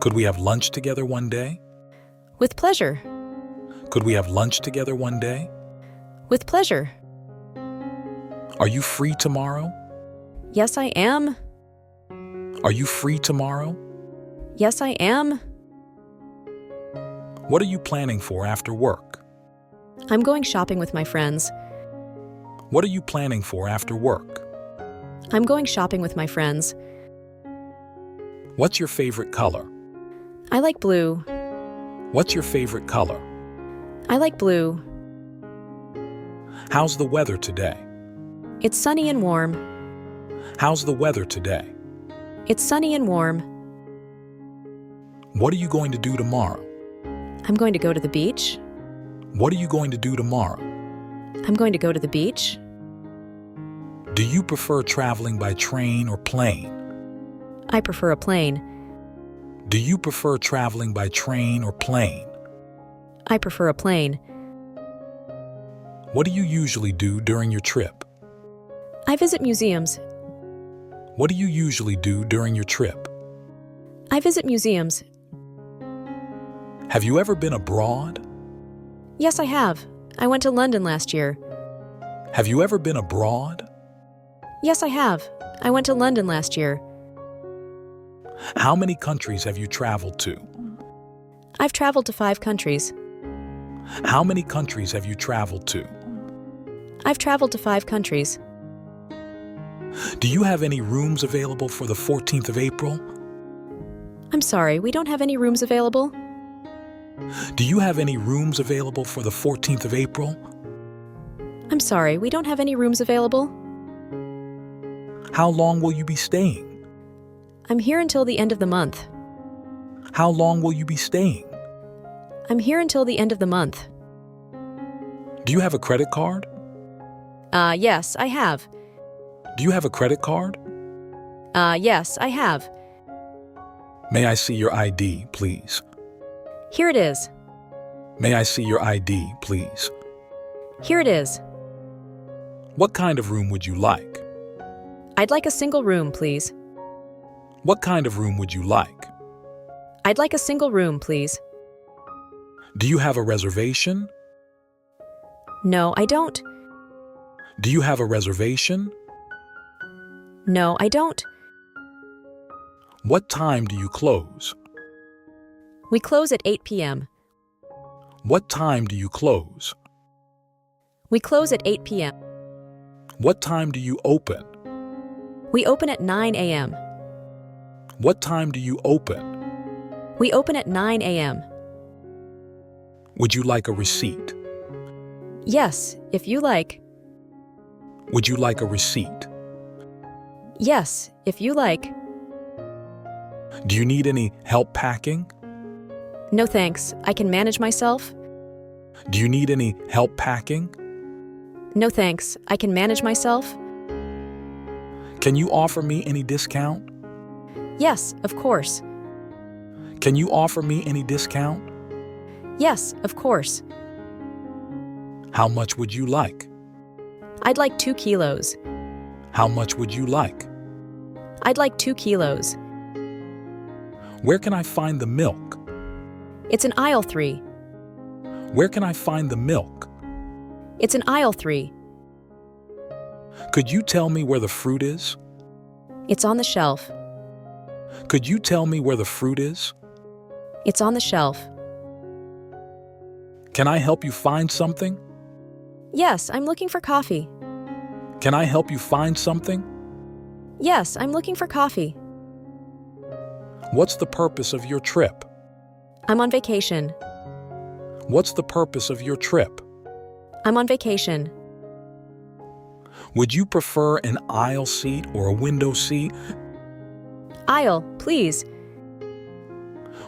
Could we have lunch together one day? With pleasure. Could we have lunch together one day? With pleasure. Are you free tomorrow? Yes, I am. Are you free tomorrow? Yes, I am. What are you planning for after work? I'm going shopping with my friends. What are you planning for after work? I'm going shopping with my friends. What's your favorite color? I like blue. What's your favorite color? I like blue. How's the weather today? It's sunny and warm. How's the weather today? It's sunny and warm. What are you going to do tomorrow? I'm going to go to the beach. What are you going to do tomorrow? I'm going to go to the beach. Do you prefer traveling by train or plane? I prefer a plane. Do you prefer traveling by train or plane? I prefer a plane. What do you usually do during your trip? I visit museums. What do you usually do during your trip? I visit museums. Have you ever been abroad? Yes, I have. I went to London last year. Have you ever been abroad? Yes, I have. I went to London last year. How many countries have you traveled to? I've traveled to 5 countries. How many countries have you traveled to? I've traveled to 5 countries. Do you have any rooms available for the 14th of April? I'm sorry, we don't have any rooms available. Do you have any rooms available for the 14th of April? I'm sorry, we don't have any rooms available. How long will you be staying? I'm here until the end of the month. How long will you be staying? I'm here until the end of the month. Do you have a credit card? Yes, I have. Do you have a credit card? Yes, I have. May I see your ID, please? Here it is. May I see your ID, please? Here it is. What kind of room would you like? I'd like a single room, please. What kind of room would you like? I'd like a single room, please. Do you have a reservation? No, I don't. Do you have a reservation? No, I don't. What time do you close? We close at 8 p.m. What time do you close? We close at 8 p.m. What time do you open? We open at 9 a.m. What time do you open? We open at 9 a.m. Would you like a receipt? Yes, if you like. Would you like a receipt? Yes, if you like. Do you need any help packing? No thanks, I can manage myself. Do you need any help packing? No thanks, I can manage myself. Can you offer me any discount? Yes, of course. Can you offer me any discount? Yes, of course. How much would you like? I'd like 2 kilos. How much would you like? I'd like 2 kilos. Where can I find the milk? It's in aisle 3. Where can I find the milk? It's in aisle 3. Could you tell me where the fruit is? It's on the shelf. Could you tell me where the fruit is? It's on the shelf. Can I help you find something? Yes, I'm looking for coffee. Can I help you find something? Yes, I'm looking for coffee. What's the purpose of your trip? I'm on vacation. What's the purpose of your trip? I'm on vacation. Would you prefer an aisle seat or a window seat? Aisle, please.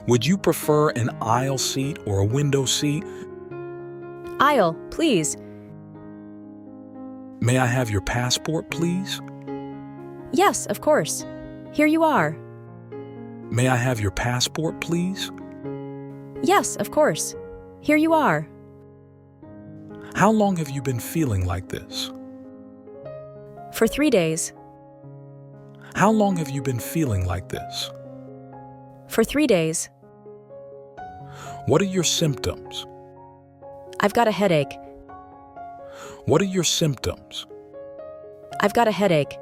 Would you prefer an aisle seat or a window seat? Aisle, please. May I have your passport, please? Yes, of course. Here you are. May I have your passport, please? Yes, of course. Here you are. How long have you been feeling like this? For 3 days. How long have you been feeling like this? For 3 days. What are your symptoms? I've got a headache. What are your symptoms? I've got a headache.